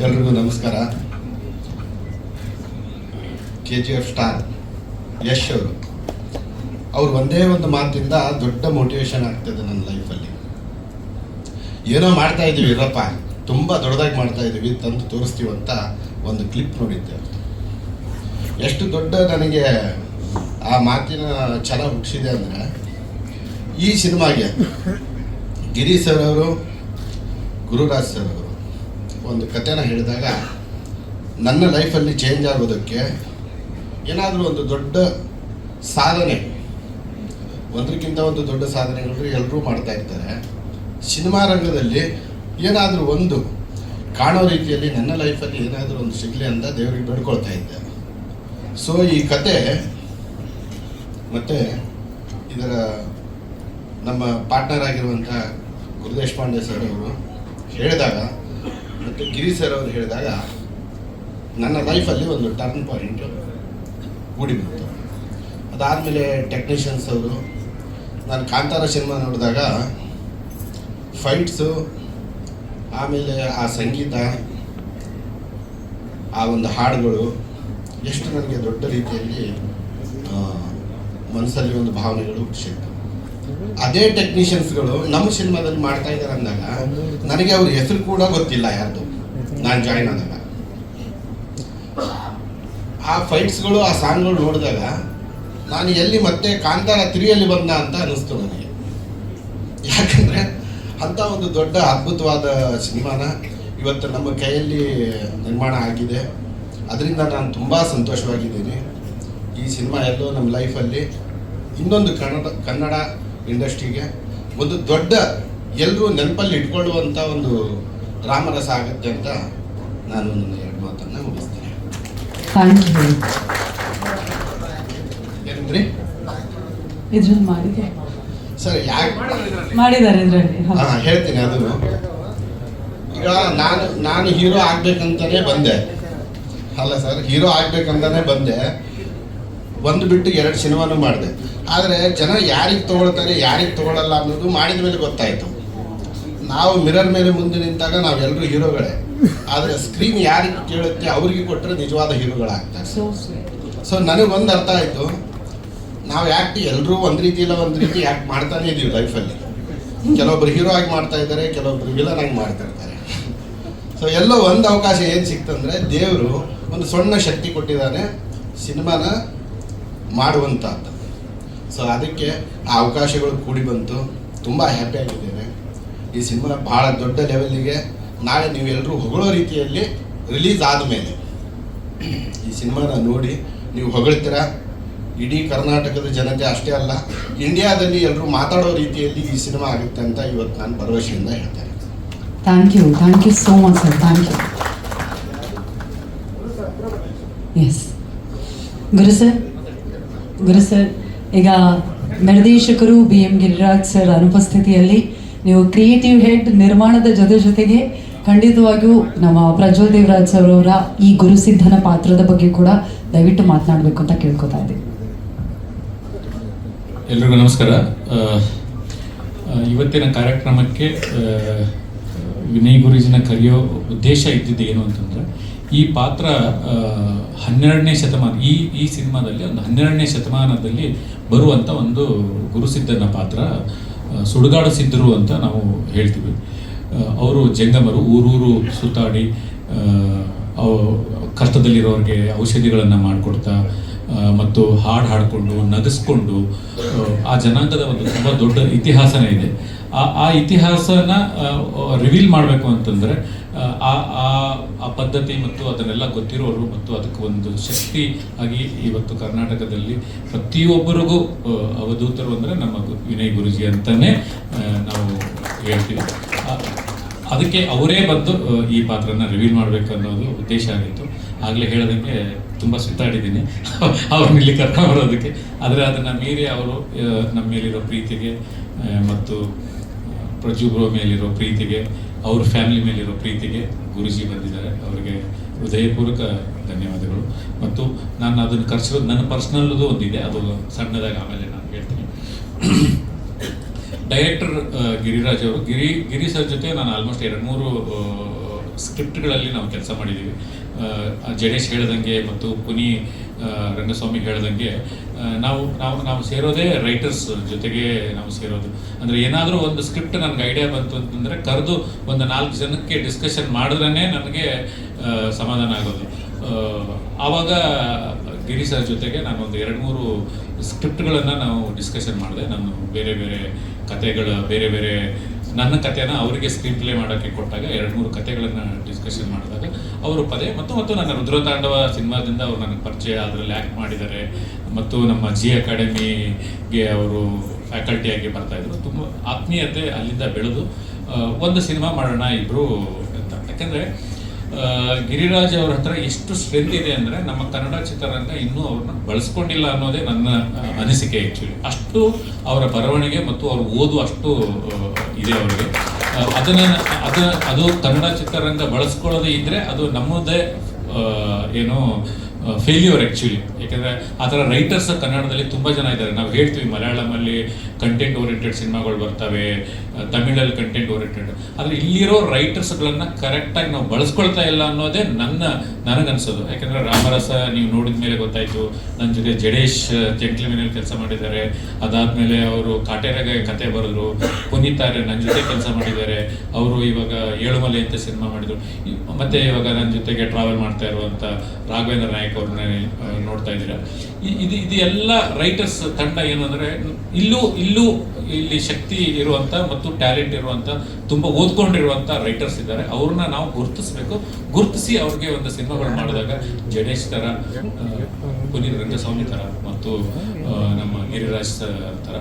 ಎಲ್ರಿಗೂ ನಮಸ್ಕಾರ. KGF star Yash ಅವರು ಒಂದೇ ಒಂದು ಮಾತಿಂದ ದೊಡ್ಡ ಮೋಟಿವೇಶನ್ ಆಗ್ತದೆ ನನ್ನ ಲೈಫಲ್ಲಿ. ಏನೋ ಮಾಡ್ತಾ ಇದ್ದೀವಿ ಇರಪ್ಪ, ತುಂಬ ದೊಡ್ಡದಾಗಿ ಮಾಡ್ತಾ ಇದ್ದೀವಿ, ತಂದು ತೋರಿಸ್ತೀವಂತ ಒಂದು ಕ್ಲಿಪ್ ನೋಡಿದ್ದೆ. ಎಷ್ಟು ದೊಡ್ಡ ನನಗೆ ಆ ಮಾತಿನ ಛಲ ಹುಟ್ಟಿಸಿದೆ ಅಂದರೆ, ಈ ಸಿನಿಮಾಗೆ ಗಿರಿ ಸರ್ ಅವರು, ಗುರುರಾಜ್ ಸರ್ ಅವರು ಒಂದು ಕಥೆನ ಹೇಳಿದಾಗ, ನನ್ನ ಲೈಫಲ್ಲಿ ಚೇಂಜ್ ಆಗೋದಕ್ಕೆ ಏನಾದರೂ ಒಂದು ದೊಡ್ಡ ಸಾಧನೆ, ಒಂದಕ್ಕಿಂತ ಒಂದು ದೊಡ್ಡ ಸಾಧನೆಗಳು ಎಲ್ಲರೂ ಮಾಡ್ತಾ ಇರ್ತಾರೆ. ಸಿನಿಮಾ ರಂಗದಲ್ಲಿ ಏನಾದರೂ ಒಂದು ಕಾಣೋ ರೀತಿಯಲ್ಲಿ ನನ್ನ ಲೈಫಲ್ಲಿ ಏನಾದರೂ ಒಂದು ಸಿಗಲಿ ಅಂತ ದೇವರಿಗೆ ಬೇಡ್ಕೊಳ್ತಾ ಇದ್ದೆ. ಸೊ ಈ ಕತೆ ಮತ್ತು ಇದರ ನಮ್ಮ ಪಾರ್ಟ್ನರ್ ಆಗಿರುವಂಥ ಗುರುದೇಶ್ ಪಾಂಡೆ ಸರ್ ಅವರು ಹೇಳಿದಾಗ ಮತ್ತು ಗಿರಿ ಸರ್ ಅವರು ಹೇಳಿದಾಗ ನನ್ನ ಲೈಫಲ್ಲಿ ಒಂದು ಟರ್ನ್ ಪಾಯಿಂಟ್ ಕೂಡಿ ಬಂತು. ಅದಾದಮೇಲೆ ಟೆಕ್ನಿಷಿಯನ್ಸ್ ಅವರು, ನಾನು ಕಾಂತಾರ ಸಿನಿಮಾ ನೋಡಿದಾಗ ಫೈಟ್ಸು, ಆಮೇಲೆ ಆ ಸಂಗೀತ, ಆ ಒಂದು ಹಾಡುಗಳು ಎಷ್ಟು ನನಗೆ ದೊಡ್ಡ ರೀತಿಯಲ್ಲಿ ಮನಸ್ಸಲ್ಲಿ ಒಂದು ಭಾವನೆಗಳು ಹುಟ್ಟಿಸಿತ್ತು. ಅದೇ ಟೆಕ್ನಿಷಿಯನ್ಸ್ಗಳು ನಮ್ಮ ಸಿನಿಮಾದಲ್ಲಿ ಮಾಡ್ತಾ ಇದ್ದಾರೆ ಅಂದಾಗ ನನಗೆ ಅವ್ರ ಹೆಸರು ಕೂಡ ಗೊತ್ತಿಲ್ಲ ಯಾರ್ದು. ನಾನು ಜಾಯ್ನ್ ಆದಾಗ ಆ ಫೈಟ್ಸ್ಗಳು, ಆ ಸಾಂಗ್ಗಳು ನೋಡಿದಾಗ ನಾನು ಎಲ್ಲಿ ಮತ್ತೆ ಕಾಂತಾರ 3ಯಲ್ಲಿ ಬಂದ ಅಂತ ಅನ್ನಿಸ್ತು ನನಗೆ. ಯಾಕಂದರೆ ಅಂಥ ಒಂದು ದೊಡ್ಡ ಅದ್ಭುತವಾದ ಸಿನಿಮಾನ ಇವತ್ತು ನಮ್ಮ ಕೈಯಲ್ಲಿ ನಿರ್ಮಾಣ ಆಗಿದೆ. ಅದರಿಂದ ನಾನು ತುಂಬ ಸಂತೋಷವಾಗಿದ್ದೀನಿ. ಈ ಸಿನಿಮಾ ಎಲ್ಲೋ ನಮ್ಮ ಲೈಫಲ್ಲಿ ಇನ್ನೊಂದು ಕನ್ನಡ ಇಂಡಸ್ಟ್ರಿಗೆ ಒಂದು ದೊಡ್ಡ, ಎಲ್ಲರೂ ನೆನಪಲ್ಲಿ ಇಟ್ಕೊಳ್ಳುವಂಥ ಒಂದು ರಾಮರಸ ಆಗುತ್ತೆ ಅಂತ ನಾನು ನನ್ನ 2 ಮಾತನ್ನು ಮುಗಿಸ್ತೇನೆ. ಏನಂದ್ರಿ ಇದ್ರಲ್ಲಿ ಮಾಡಿದೆ ಸರ್? ಯಾಕೆ ಮಾಡಿದ್ದಾರೆ ಇದರಲ್ಲಿ? ಹೇಳ್ತೀನಿ. ಅದು ಈಗ ನಾನು ಹೀರೋ ಆಗ್ಬೇಕಂತಾನೆ ಬಂದೆ ಅಲ್ಲ ಸರ್, ಹೀರೋ ಆಗ್ಬೇಕಂತಾನೆ ಬಂದೆ. ಒಂದು ಬಿಟ್ಟು 2 ಸಿನಿಮಾನು ಮಾಡಿದೆ. ಆದರೆ ಜನ ಯಾರಿಗೆ ತೊಗೊಳ್ತಾರೆ, ಯಾರಿಗೆ ತೊಗೊಳ್ಳಲ್ಲ ಅನ್ನೋದು ಮಾಡಿದ ಮೇಲೆ ಗೊತ್ತಾಯಿತು. ನಾವು ಮಿರರ್ ಮೇಲೆ ಮುಂದೆ ನಿಂತಾಗ ನಾವೆಲ್ಲರೂ ಹೀರೋಗಳೇ, ಆದರೆ ಸ್ಕ್ರೀನ್ ಯಾರಿಗೆ ಕೇಳುತ್ತೆ ಅವ್ರಿಗೆ ಕೊಟ್ಟರೆ ನಿಜವಾದ ಹೀರೋಗಳಾಗ್ತಾರೆ. ಸೊ ನನಗೊಂದು ಅರ್ಥ ಆಯಿತು, ನಾವು ಯಾಕೆ ಎಲ್ಲರೂ ಒಂದು ರೀತಿ ಇಲ್ಲ ಒಂದು ರೀತಿ ಯಾಕೆ ಮಾಡ್ತಾನೆ ಇದ್ದೀವಿ ಲೈಫಲ್ಲಿ. ಕೆಲವೊಬ್ರು ಹೀರೋ ಆಗಿ ಮಾಡ್ತಾ ಇದ್ದಾರೆ, ಕೆಲವೊಬ್ರು ವಿಲನ್ ಆಗಿ ಮಾಡ್ತಾ ಇರ್ತಾರೆ. ಸೊ ಎಲ್ಲೋ ಒಂದು ಅವಕಾಶ ಏನು ಸಿಕ್ತಂದರೆ, ದೇವರು ಒಂದು ಸಣ್ಣ ಶಕ್ತಿ ಕೊಟ್ಟಿದ್ದಾನೆ ಸಿನಿಮಾನ ಮಾಡುವಂಥದ್ದು. ಸೊ ಅದಕ್ಕೆ ಆ ಅವಕಾಶಗಳು ಕೂಡಿ ಬಂತು. ತುಂಬ ಹ್ಯಾಪಿಯಾಗಿದ್ದೇನೆ. ಈ ಸಿನಿಮಾ ಭಾಳ ದೊಡ್ಡ ಲೆವೆಲ್ಲಿಗೆ ನಾಳೆ ನೀವೆಲ್ಲರೂ ಹೊಗಳೋ ರೀತಿಯಲ್ಲಿ ರಿಲೀಸ್ ಆದಮೇಲೆ ಈ ಸಿನಿಮಾನ ನೋಡಿ ನೀವು ಹೊಗಳ್ತೀರ. ಇಡೀ ಕರ್ನಾಟಕದ ಜನತೆ ಅಷ್ಟೇ ಅಲ್ಲ, ಇಂಡಿಯಾದಲ್ಲಿ ಎಲ್ಲರೂ ಮಾತಾಡೋ ರೀತಿಯಲ್ಲಿ ಈ ಸಿನಿಮಾ ಆಗುತ್ತೆ ಅಂತ ಇವತ್ತು ನಾನು ಭರವಸೆಯಿಂದ ಹೇಳ್ತೇನೆ. Thank you so much sir. Thank you. Yes ಗುರು ಸರ್, ಈಗ ನಿರ್ದೇಶಕರು BM ಗಿರಿರಾಜ್ ಸರ್ ಅನುಪಸ್ಥಿತಿಯಲ್ಲಿ ನೀವು ಕ್ರಿಯೇಟಿವ್ ಹೆಡ್ ನಿರ್ಮಾಣದ ಜೊತೆಗೆ ಖಂಡಿತವಾಗಿಯೂ ನಮ್ಮ ಪ್ರಜ್ವಲ್ ದೇವರಾಜ್ ಸರ್ ಅವರ ಈ ಗುರುಸಿದ್ಧನ ಪಾತ್ರದ ಬಗ್ಗೆ ಕೂಡ ದಯವಿಟ್ಟು ಮಾತನಾಡಬೇಕು ಅಂತ ಕೇಳ್ಕೊತಾ ಇದ್ದೀವಿ. ಎಲ್ರಿಗೂ ನಮಸ್ಕಾರ. ಇವತ್ತಿನ ಕಾರ್ಯಕ್ರಮಕ್ಕೆ ವಿನಯ್ ಗುರೂಜಿನ ಕರೆಯೋ ಉದ್ದೇಶ ಇದ್ದಿದ್ದು ಏನು ಅಂತಂದರೆ, ಈ ಪಾತ್ರ 12ನೇ ಶತಮಾನ, ಈ ಸಿನಿಮಾದಲ್ಲಿ ಒಂದು 12ನೇ ಶತಮಾನದಲ್ಲಿ ಬರುವಂಥ ಒಂದು ಗುರುಸಿದ್ಧನ ಪಾತ್ರ, ಸುಡುಗಾಡು ಸಿದ್ಧರು ಅಂತ ನಾವು ಹೇಳ್ತೀವಿ. ಅವರು ಜಂಗಮರು, ಊರೂರು ಸುತ್ತಾಡಿ ಕಷ್ಟದಲ್ಲಿರೋರಿಗೆ ಔಷಧಿಗಳನ್ನು ಮಾಡಿಕೊಡ್ತಾ ಮತ್ತು ಹಾಡಿಕೊಂಡು ನಗಿಸ್ಕೊಂಡು ಆ ಜನಾಂಗದ ಒಂದು ತುಂಬ ದೊಡ್ಡ ಇತಿಹಾಸನೇ ಇದೆ. ಆ ಇತಿಹಾಸನ ರಿವೀಲ್ ಮಾಡಬೇಕು ಅಂತಂದರೆ ಆ ಪದ್ಧತಿ ಮತ್ತು ಅದನ್ನೆಲ್ಲ ಗೊತ್ತಿರೋರು ಮತ್ತು ಅದಕ್ಕೆ ಒಂದು ಶಕ್ತಿ ಆಗಿ ಇವತ್ತು ಕರ್ನಾಟಕದಲ್ಲಿ ಪ್ರತಿಯೊಬ್ಬರಿಗೂ ಅವಧೂತರು ಅಂದರೆ ನಮ್ಮ ವಿನಯ್ ಗುರೂಜಿ ಅಂತಲೇ ನಾವು ಹೇಳ್ತೀವಿ. ಅದಕ್ಕೆ ಅವರೇ ಬಂದು ಈ ಪಾತ್ರನ ರಿವೀಲ್ ಮಾಡಬೇಕು ಅನ್ನೋದು ಉದ್ದೇಶ ಆಗಿತ್ತು. ಆಗಲೇ ಹೇಳೋದಕ್ಕೆ ತುಂಬ ಸುತ್ತಾಡಿದ್ದೀನಿ ಅವ್ರನ್ನ ಇಲ್ಲಿ ಕರ್ಕೊಂಡ್ಬರೋದಕ್ಕೆ. ಆದರೆ ಅದನ್ನು ಮೀರಿ ಅವರು ನಮ್ಮ ಮೇಲಿರೋ ಪ್ರೀತಿಗೆ ಮತ್ತು ಪ್ರಜುಬ್ರೋ ಮೇಲಿರೋ ಪ್ರೀತಿಗೆ, ಅವ್ರ ಫ್ಯಾಮಿಲಿ ಮೇಲಿರೋ ಪ್ರೀತಿಗೆ ಗುರೂಜಿ ಬಂದಿದ್ದಾರೆ. ಅವರಿಗೆ ಹೃದಯಪೂರ್ವಕ ಧನ್ಯವಾದಗಳು. ಮತ್ತು ನಾನು ಅದನ್ನು ಕರೆಸಿರೋದು ನನ್ನ ಪರ್ಸ್ನಲ್ದು ಒಂದಿದೆ, ಅದು ಸಣ್ಣದಾಗಿ ಆಮೇಲೆ ನಾನು ಹೇಳ್ತೀನಿ. ಡೈರೆಕ್ಟರ್ ಗಿರಿರಾಜ್ ಅವರು, ಗಿರಿ ಸರ್ ಜೊತೆ ನಾನು ಆಲ್ಮೋಸ್ಟ್ 2-3 ಸ್ಕ್ರಿಪ್ಟ್ಗಳಲ್ಲಿ ನಾವು ಕೆಲಸ ಮಾಡಿದ್ದೀವಿ. ಜಡೇಶ್ ಹೇಳ್ದಂಗೆ ಮತ್ತು ಪುನಿ ರಂಗಸ್ವಾಮಿ ಹೇಳ್ದಂಗೆ ನಾವು ಸೇರೋದೇ ರೈಟರ್ಸ್ ಜೊತೆಗೆ ನಾವು ಸೇರೋದು. ಅಂದರೆ ಏನಾದರೂ ಒಂದು ಸ್ಕ್ರಿಪ್ಟ್ ನನಗೆ ಐಡಿಯಾ ಬಂತು ಅಂತಂದರೆ ಕರೆದು ಒಂದು 4 ಜನಕ್ಕೆ ಡಿಸ್ಕಷನ್ ಮಾಡಿದ್ರೇ ನನಗೆ ಸಮಾಧಾನ ಆಗೋದು. ಆವಾಗ ಗಿರಿ ಸರ್ ಜೊತೆಗೆ ನಾನು ಒಂದು 2-3 ಸ್ಕ್ರಿಪ್ಟ್ಗಳನ್ನು ನಾವು ಡಿಸ್ಕಷನ್ ಮಾಡಿದೆ. ನಾನು ಬೇರೆ ಬೇರೆ ಬೇರೆ ಬೇರೆ ನನ್ನ ಕಥೆನ ಅವರಿಗೆ ಸ್ಕ್ರೀನ್ ಪ್ಲೇ ಮಾಡೋಕ್ಕೆ ಕೊಟ್ಟಾಗ 2-3 ಕಥೆಗಳನ್ನು ಡಿಸ್ಕಷನ್ ಮಾಡಿದಾಗ ಅವರು ಪದೇ ಮತ್ತು ನನ್ನ ರುದ್ರತಾಂಡವ ಸಿನಿಮಾದಿಂದ ಅವರು ನನಗೆ ಪರಿಚಯ, ಅದರಲ್ಲಿ ಆ್ಯಕ್ಟ್ ಮಾಡಿದ್ದಾರೆ ಮತ್ತು ನಮ್ಮ ಜಿ ಅಕಾಡೆಮಿಗೆ ಅವರು ಫ್ಯಾಕಲ್ಟಿಯಾಗಿ ಬರ್ತಾಯಿದ್ರು. ತುಂಬ ಆತ್ಮೀಯತೆ ಅಲ್ಲಿಂದ ಬೆಳೆದು ಒಂದು ಸಿನಿಮಾ ಮಾಡೋಣ ಇಬ್ಬರು ಅಂತ. ಯಾಕಂದರೆ ಗಿರಿರಾಜ್ ಅವ್ರ ಹತ್ರ ಎಷ್ಟು ಸ್ಟ್ರೆಂತ್ ಇದೆ ಅಂದರೆ ನಮ್ಮ ಕನ್ನಡ ಚಿತ್ರರಂಗ ಇನ್ನೂ ಅವ್ರನ್ನ ಬಳಸ್ಕೊಂಡಿಲ್ಲ ಅನ್ನೋದೇ ನನ್ನ ಅನಿಸಿಕೆ. ಆ್ಯಕ್ಚುಲಿ ಅಷ್ಟು ಅವರ ಬರವಣಿಗೆ ಮತ್ತು ಅವ್ರ ಓದು ಅಷ್ಟು ಇದೆ ಅವರಿಗೆ. ಅದು ಕನ್ನಡ ಚಿತ್ರರಂಗ ಬಳಸ್ಕೊಳ್ಳೋದೇ ಇದ್ದರೆ ಅದು ನಮ್ಮದೇ ಏನು ಫೇಲ್ಯೂರ್ ಆ್ಯಕ್ಚುಲಿ. ಯಾಕೆಂದರೆ ಆ ಥರ ರೈಟರ್ಸ್ ಕನ್ನಡದಲ್ಲಿ ತುಂಬ ಜನ ಇದ್ದಾರೆ. ನಾವು ಹೇಳ್ತೀವಿ ಮಲಯಾಳಮಲ್ಲಿ ಕಂಟೆಂಟ್ ಓರಿಯೆಂಟೆಡ್ ಸಿನಿಮಾಗಳು ಬರ್ತವೆ, ತಮಿಳಲ್ಲಿ ಕಂಟೆಂಟ್ ಓರಿಯೆಂಟೆಡ್, ಆದರೆ ಇಲ್ಲಿರೋ ರೈಟರ್ಸ್ಗಳನ್ನು ಕರೆಕ್ಟಾಗಿ ನಾವು ಬಳಸ್ಕೊಳ್ತಾ ಇಲ್ಲ ಅನ್ನೋದೇ ನನಗನ್ಸೋದು. ಯಾಕೆಂದರೆ ರಾಮರಸ ನೀವು ನೋಡಿದ ಮೇಲೆ ಗೊತ್ತಾಯಿತು. ನನ್ನ ಜೊತೆ ಜಡೇಶ್ ಜೆಂಟ್ಲ್ಮನಲ್ಲಿ ಕೆಲಸ ಮಾಡಿದ್ದಾರೆ, ಅದಾದಮೇಲೆ ಅವರು ಕಾಟೇರಗೆ ಕತೆ ಬರೆದ್ರು. ಪುನೀತಾರೆ ನನ್ನ ಜೊತೆ ಕೆಲಸ ಮಾಡಿದ್ದಾರೆ, ಅವರು ಇವಾಗ ಏಳುಮಲೆ ಅಂತ ಸಿನಿಮಾ ಮಾಡಿದರು. ಮತ್ತು ಇವಾಗ ನನ್ನ ಜೊತೆಗೆ ಟ್ರಾವೆಲ್ ಮಾಡ್ತಾ ಇರುವಂಥ ರಾಘವೇಂದ್ರ ನಾಯಕ್ ಅವ್ರನ್ನ ನೋಡ್ತಾ ಇದ್ದೀರಾ. ಇದು ಎಲ್ಲ ರೈಟರ್ಸ್ ತಂಡ ಏನು ಅಂದರೆ ಇಲ್ಲಿ ಶಕ್ತಿ ಇರುವಂಥ ಮತ್ತು ಟ್ಯಾಲೆಂಟ್ ಇರುವಂಥ ತುಂಬ ಓದ್ಕೊಂಡಿರುವಂಥ ರೈಟರ್ಸ್ ಇದ್ದಾರೆ. ಅವ್ರನ್ನ ನಾವು ಗುರುತಿಸಿ ಅವ್ರಿಗೆ ಒಂದು ಸಿನಿಮಾಗಳು ಮಾಡಿದಾಗ ಜಡೇಶ್ ಥರ, ಪುನೀತ್ ರಂಗಸ್ವಾಮಿ ಥರ ಮತ್ತು ನಮ್ಮ ಗಿರಿರಾಜ್ ಥರ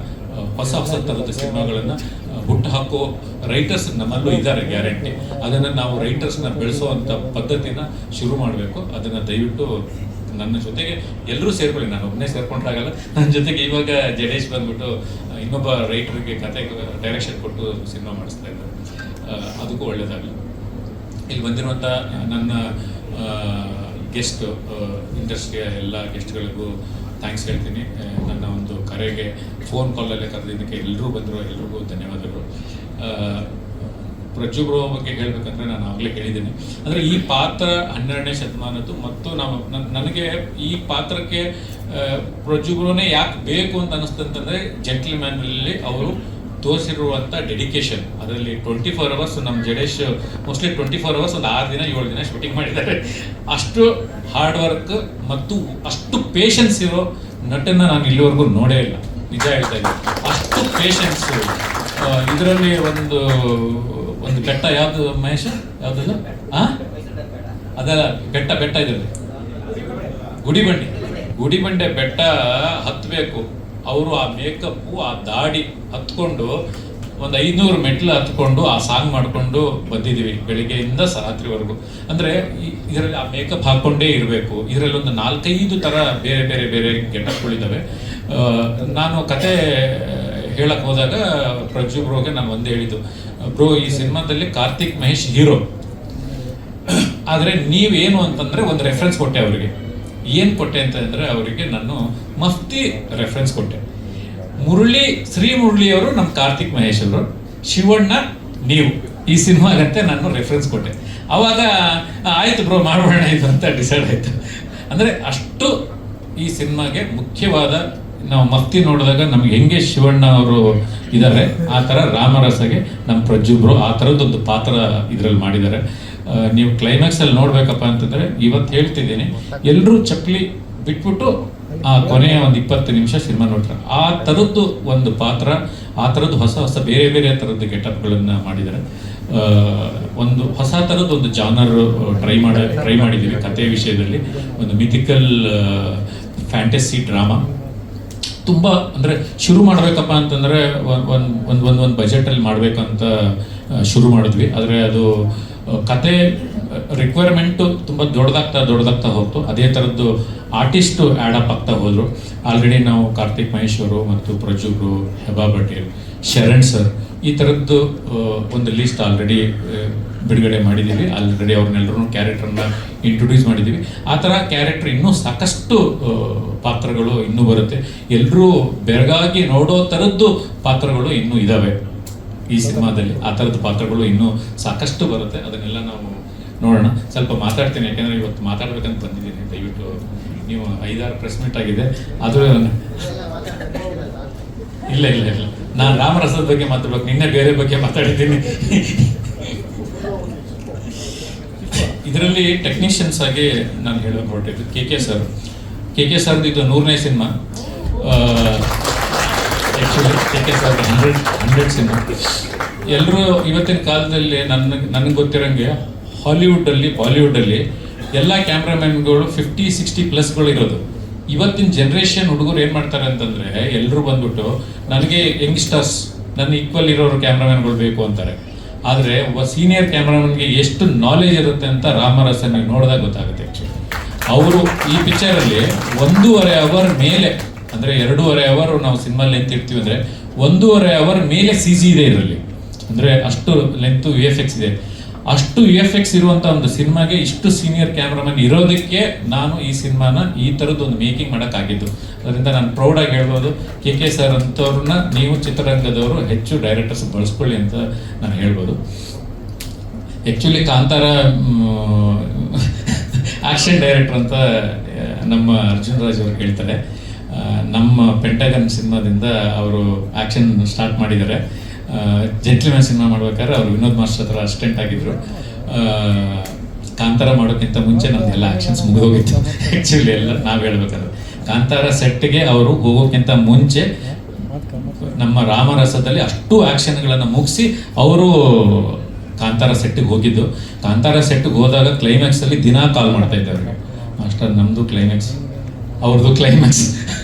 ಹೊಸ ಥರದ ಸಿನಿಮಾಗಳನ್ನು ಹುಟ್ಟು ಹಾಕೋ ರೈಟರ್ಸ್ ನಮ್ಮಲ್ಲೂ ಇದ್ದಾರೆ ಗ್ಯಾರಂಟಿ. ಅದನ್ನು ನಾವು ರೈಟರ್ಸ್ನ ಬೆಳೆಸೋವಂಥ ಪದ್ಧತಿನ ಶುರು ಮಾಡಬೇಕು. ಅದನ್ನು ದಯವಿಟ್ಟು ನನ್ನ ಜೊತೆಗೆ ಎಲ್ಲರೂ ಸೇರ್ಕೊಳ್ಳಿ. ನಾನು ಒಬ್ಬನೇ ಸೇರ್ಕೊಂಡ್ರಾಗಲ್ಲ. ನನ್ನ ಜೊತೆಗೆ ಇವಾಗ ಜಡೇಶ್ ಬಂದ್ಬಿಟ್ಟು ಇನ್ನೊಬ್ಬ ರೈಟರ್ಗೆ ಕತೆ ಡೈರೆಕ್ಷನ್ ಕೊಟ್ಟು ಸಿನಿಮಾ ಮಾಡಿಸ್ತಾ ಇದ್ದಾರೆ. ಅದಕ್ಕೂ ಒಳ್ಳೆಯದಾಗಲಿ. ಇಲ್ಲಿ ಬಂದಿರುವಂಥ ನನ್ನ ಗೆಸ್ಟ್, ಇಂಡಸ್ಟ್ರಿಯ ಎಲ್ಲ ಗೆಸ್ಟ್ಗಳಿಗೂ ಥ್ಯಾಂಕ್ಸ್ ಹೇಳ್ತೀನಿ. ನನ್ನ ಒಂದು ಕರೆಗೆ ಫೋನ್ ಕಾಲಲ್ಲೇ ಕರೆದಿದ್ದಕ್ಕೆ ಎಲ್ಲರೂ ಬಂದರು, ಎಲ್ರಿಗೂ ಧನ್ಯವಾದಗಳು. ಪ್ರಜ್ಜುಬ್ರೋ ಬಗ್ಗೆ ಹೇಳಬೇಕಂದ್ರೆ ನಾನು ಆಗಲೇ ಹೇಳಿದ್ದೀನಿ. ಅಂದರೆ ಈ ಪಾತ್ರ 12ನೇ ಶತಮಾನದ್ದು ಮತ್ತು ನನಗೆ ಈ ಪಾತ್ರಕ್ಕೆ ಪ್ರಜ್ಜುಬ್ರೋನೇ ಯಾಕೆ ಬೇಕು ಅಂತ ಅನ್ನಿಸ್ತಂತಂದರೆ ಜೆಂಟ್ಲ್ಮ್ಯಾನಲ್ಲಿ ಅವರು ತೋರಿಸಿರುವಂಥ ಡೆಡಿಕೇಶನ್. ಅದರಲ್ಲಿ 24 hours ನಮ್ಮ ಜಡೇಶ್ ಮೋಸ್ಟ್ಲಿ 24 hours ಒಂದು 6 ದಿನ 7 ದಿನ ಶೂಟಿಂಗ್ ಮಾಡಿದ್ದಾರೆ. ಅಷ್ಟು ಹಾರ್ಡ್ ವರ್ಕ್ ಮತ್ತು ಅಷ್ಟು ಪೇಷನ್ಸ್ ಇರೋ ನಟನ್ನ ನಾನು ಇಲ್ಲಿವರೆಗೂ ನೋಡೇ ಇಲ್ಲ, ನಿಜ ಹೇಳ್ತಾ ಇದ್ದೀನಿ. ಅಷ್ಟು ಪೇಷನ್ಸು. ಇದರಲ್ಲಿ ಒಂದು ಬೆಟ್ಟ ಯಾವುದು ಮಹೇಶ್, ಯಾವುದದು ಅದೆಲ್ಲ ಬೆಟ್ಟ ಇದರಲ್ಲಿ ಗುಡಿಬಂಡೆ ಬೆಟ್ಟ ಹತ್ತಬೇಕು. ಅವರು ಆ ಮೇಕಪ್ಪು, ಆ ದಾಡಿ ಹತ್ಕೊಂಡು ಒಂದು 500 ಮೆಟ್ಲು ಹತ್ಕೊಂಡು ಆ ಸಾಂಗ್ ಮಾಡಿಕೊಂಡು ಬಂದಿದ್ದೀವಿ ಬೆಳಿಗ್ಗೆಯಿಂದ ರಾತ್ರಿವರೆಗೂ. ಅಂದರೆ ಇದರಲ್ಲಿ ಆ ಮೇಕಪ್ ಹಾಕ್ಕೊಂಡೇ ಇರಬೇಕು. ಇದರಲ್ಲಿ ಒಂದು 4-5 ಥರ ಬೇರೆ ಗೆಟಪ್ಗಳಿದ್ದಾವೆ. ನಾನು ಕತೆ ಹೇಳಕ್ಕೆ ಹೋದಾಗ ಪ್ರಜ್ಜು ಬ್ರೋಗೆ ನಾನು ಒಂದೇ ಹೇಳಿದ್ದು, ಬ್ರೋ ಈ ಸಿನಿಮಾದಲ್ಲಿ ಕಾರ್ತಿಕ್ ಮಹೇಶ್ ಹೀರೋ, ಆದರೆ ನೀವೇನು ಅಂತಂದರೆ ಒಂದು ರೆಫರೆನ್ಸ್ ಕೊಟ್ಟೆ ಅವರಿಗೆ. ಏನು ಕೊಟ್ಟೆ ಅಂತಂದರೆ ಅವರಿಗೆ ನಾನು ಮಫ್ತಿ ರೆಫರೆನ್ಸ್ ಕೊಟ್ಟೆ. ಶ್ರೀ ಮುರಳಿಯವರು ನಮ್ಮ ಕಾರ್ತಿಕ್ ಮಹೇಶ್ ಅವರು, ಶಿವಣ್ಣ ನೀವು ಈ ಸಿನಿಮಾಗಂತೆ ನಾನು ರೆಫರೆನ್ಸ್ ಕೊಟ್ಟೆ. ಆವಾಗ ಆಯಿತು ಬ್ರೋ ಮಾಡೋಣ ಇದು ಅಂತ ಡಿಸೈಡ್ ಆಯಿತು. ಅಂದರೆ ಅಷ್ಟು ಈ ಸಿನಿಮಾಗೆ ಮುಖ್ಯವಾದ, ನಾವು ಮಫ್ತಿ ನೋಡಿದಾಗ ನಮ್ಗೆ ಹೆಂಗೆ ಶಿವಣ್ಣ ಅವರು ಇದ್ದಾರೆ ಆ ಥರ ರಾಮರಸಗೆ ನಮ್ಮ ಪ್ರಜ್ಜು ಬ್ರೋ ಆ ಥರದ್ದೊಂದು ಪಾತ್ರ ಇದರಲ್ಲಿ ಮಾಡಿದ್ದಾರೆ. ನೀವು ಕ್ಲೈಮ್ಯಾಕ್ಸಲ್ಲಿ ನೋಡ್ಬೇಕಪ್ಪ ಅಂತಂದರೆ ಇವತ್ತು ಹೇಳ್ತಿದ್ದೀನಿ, ಎಲ್ಲರೂ ಚಪ್ಪಲಿ ಬಿಟ್ಬಿಟ್ಟು ಆ ಕೊನೆಯ ಒಂದು 20 ನಿಮಿಷ ಸಿನಿಮಾ ನೋಡ್ತಾರೆ. ಆ ಥರದ್ದು ಒಂದು ಪಾತ್ರ, ಆ ಥರದ್ದು ಹೊಸ ಬೇರೆ ಥರದ್ದು ಗೆಟಪ್ಗಳನ್ನು ಮಾಡಿದ್ದಾರೆ. ಒಂದು ಹೊಸ ಥರದ್ದು ಒಂದು ಜಾನರ್ ಟ್ರೈ ಮಾಡಿದ್ದೀವಿ ಕಥೆ ವಿಷಯದಲ್ಲಿ. ಒಂದು ಮಿಥಿಕಲ್ ಫ್ಯಾಂಟಸಿ ಡ್ರಾಮಾ ತುಂಬ, ಅಂದರೆ ಶುರು ಮಾಡಬೇಕಪ್ಪ ಅಂತಂದರೆ ಒಂದು ಬಜೆಟಲ್ಲಿ ಮಾಡಬೇಕಂತ ಶುರು ಮಾಡಿದ್ವಿ. ಆದರೆ ಅದು ಕತೆ ರಿಕ್ವೈರ್ಮೆಂಟು ತುಂಬ ದೊಡ್ಡದಾಗ್ತಾ ಹೋಗ್ತು. ಅದೇ ಥರದ್ದು ಆರ್ಟಿಸ್ಟು ಆ್ಯಡಪ್ ಆಗ್ತಾ ಹೋದರು. ಆಲ್ರೆಡಿ ನಾವು ಕಾರ್ತಿಕ್ ಮಹೇಶ್ ಅವರು ಮತ್ತು ಪ್ರಜ್ಜುಬ್ರು, ಹೆಬಾ ಪಟೇಲ್, ಶರಣ್ ಸರ್ ಈ ಥರದ್ದು ಒಂದು ಲಿಸ್ಟ್ ಆಲ್ರೆಡಿ ಬಿಡುಗಡೆ ಮಾಡಿದ್ದೀವಿ. ಆಲ್ರೆಡಿ ಅವ್ರನ್ನೆಲ್ಲರೂ ಕ್ಯಾರೆಕ್ಟರ್ನ ಇಂಟ್ರೊಡ್ಯೂಸ್ ಮಾಡಿದ್ದೀವಿ. ಆ ಥರ ಕ್ಯಾರೆಕ್ಟರ್ ಇನ್ನೂ ಸಾಕಷ್ಟು ಪಾತ್ರಗಳು ಇನ್ನೂ ಬರುತ್ತೆ. ಎಲ್ಲರೂ ಬೆರಗಾಗಿ ನೋಡೋ ಥರದ್ದು ಪಾತ್ರಗಳು ಇನ್ನೂ ಇದ್ದಾವೆ ಈ ಸಿನಿಮಾದಲ್ಲಿ. ಆ ಥರದ ಪಾತ್ರಗಳು ಇನ್ನೂ ಸಾಕಷ್ಟು ಬರುತ್ತೆ. ಅದನ್ನೆಲ್ಲ ನಾವು ನೋಡೋಣ. ಸ್ವಲ್ಪ ಮಾತಾಡ್ತೀನಿ, ಯಾಕೆಂದರೆ ಇವತ್ತು ಮಾತಾಡ್ಬೇಕಂತ ಬಂದಿದ್ದೀನಿ. ದಯವಿಟ್ಟು ನೀವು 5-6 ಪ್ರೆಸ್ ಮೀಟ್ ಆಗಿದೆ, ಆದರೂ ಇಲ್ಲ ಇಲ್ಲ ಇಲ್ಲ, ನಾನು ರಾಮರಸದ ಬಗ್ಗೆ ಮಾತಾಡ್ಬೇಕು, ನಿನ್ನೆ ಬೇರೆ ಬಗ್ಗೆ ಮಾತಾಡಿದ್ದೀನಿ. ಇದರಲ್ಲಿ ಟೆಕ್ನಿಷಿಯನ್ಸ್ ಆಗಿ ನಾನು ಹೇಳೋಕೆ ಹೊರಟಿದ್ದು ಕೆ ಕೆ ಸರ್ದು ಇದು 100ನೇ cinema. Actually K sir 100 cinema. ಎಲ್ಲರೂ ಇವತ್ತಿನ ಕಾಲದಲ್ಲಿ ನನಗೆ ಗೊತ್ತಿರೋಂಗೆ ಹಾಲಿವುಡ್ಡಲ್ಲಿ ಬಾಲಿವುಡ್ಡಲ್ಲಿ ಎಲ್ಲ ಕ್ಯಾಮ್ರಾಮನ್ಗಳು 50-60+ ಇರೋದು. ಇವತ್ತಿನ ಜನ್ರೇಷನ್ ಹುಡುಗರು ಏನು ಮಾಡ್ತಾರೆ ಅಂತಂದರೆ, ಎಲ್ಲರೂ ಬಂದ್ಬಿಟ್ಟು ನನಗೆ ಯಂಗ್ಸ್ಟರ್ಸ್, ನನ್ನ ಈಕ್ವಲ್ ಇರೋರು ಕ್ಯಾಮ್ರಾಮನ್ಗಳು ಬೇಕು ಅಂತಾರೆ. ಆದರೆ ಒಬ್ಬ ಸೀನಿಯರ್ ಕ್ಯಾಮ್ರಾಮನ್ಗೆ ಎಷ್ಟು ನಾಲೆಜ್ ಇರುತ್ತೆ ಅಂತ ರಾಮರಸ ನೀವು ನೋಡಿದಾಗ ಗೊತ್ತಾಗುತ್ತೆ. ಆ್ಯಕ್ಚುಲಿ ಅವರು ಈ ಪಿಕ್ಚರಲ್ಲಿ 1.5 ಅವರ್ ಮೇಲೆ, ಅಂದರೆ 2.5 ಅವರ್ ನಾವು ಸಿನಿಮಾ ಲೆಂತ್ ಇರ್ತೀವಿ ಅಂದರೆ 1.5 ಅವರ್ ಮೇಲೆ CG ಇದೆ ಇದರಲ್ಲಿ. ಅಂದರೆ ಅಷ್ಟು ಲೆಂತು VFX ಇದೆ. ಅಷ್ಟು VFX ಇರುವಂಥ ಒಂದು ಸಿನಿಮಾಗೆ ಇಷ್ಟು ಸೀನಿಯರ್ ಕ್ಯಾಮ್ರಾಮನ್ ಇರೋದಕ್ಕೆ ನಾನು ಈ ಸಿನಿಮಾನ ಈ ಥರದ್ದು ಒಂದು ಮೇಕಿಂಗ್ ಮಾಡೋಕ್ಕಾಗಿದ್ದು. ಅದರಿಂದ ನಾನು ಪ್ರೌಡಾಗಿ ಹೇಳ್ಬೋದು, ಕೆ ಸರ್ ಅಂಥವ್ರನ್ನ ನೀವು ಚಿತ್ರರಂಗದವರು ಹೆಚ್ಚು ಡೈರೆಕ್ಟರ್ಸ್ ಬಳಸ್ಕೊಳ್ಳಿ ಅಂತ ನಾನು ಹೇಳ್ಬೋದು. ಆ್ಯಕ್ಚುಲಿ ಕಾಂತಾರ ಆ್ಯಕ್ಷನ್ ಡೈರೆಕ್ಟರ್ ಅಂತ ನಮ್ಮ ಅರ್ಜುನ್ ರಾಜ್ ಅವರು ಹೇಳ್ತಾರೆ. ನಮ್ಮ ಪೆಂಟಗನ್ ಸಿನಿಮಾದಿಂದ ಅವರು ಆ್ಯಕ್ಷನ್ ಸ್ಟಾರ್ಟ್ ಮಾಡಿದ್ದಾರೆ. ಜೆಂಟ್ಲ್ಮ್ಯಾನ್ ಸಿನಿಮಾ ಮಾಡ್ಬೇಕಾದ್ರೆ ಅವರು ವಿನೋದ್ ಮಾಸ್ಟರ್ ಹತ್ರ ಅಸಿಸ್ಟೆಂಟ್ ಆಗಿದ್ರು. ಕಾಂತಾರ ಮಾಡೋಕ್ಕಿಂತ ಮುಂಚೆ ನಮ್ದೆಲ್ಲ ಆ್ಯಕ್ಷನ್ಸ್ ಮುಗಿದೋಗಿತ್ತು. ಆ್ಯಕ್ಚುಲಿ ಎಲ್ಲ ನಾವು ಹೇಳ್ಬೇಕಾದ್ರೆ ಕಾಂತಾರ ಸೆಟ್ಗೆ ಅವರು ಹೋಗೋಕ್ಕಿಂತ ಮುಂಚೆ ನಮ್ಮ ರಾಮರಸದಲ್ಲಿ ಅಷ್ಟು ಆ್ಯಕ್ಷನ್ಗಳನ್ನು ಮುಗಿಸಿ ಅವರು ಕಾಂತಾರ ಸೆಟ್ಟಿಗೆ ಹೋಗಿದ್ದು. ಕಾಂತಾರ ಸೆಟ್ಟಿಗೆ ಹೋದಾಗ ಕ್ಲೈಮ್ಯಾಕ್ಸಲ್ಲಿ ದಿನಾ ಕಾಲ್ ಮಾಡ್ತಾ ಇದ್ದಾರೆ, ಮಾಸ್ಟರ್ ನಮ್ಮದು ಕ್ಲೈಮ್ಯಾಕ್ಸ್, ಅವ್ರದ್ದು ಕ್ಲೈಮ್ಯಾಕ್ಸ್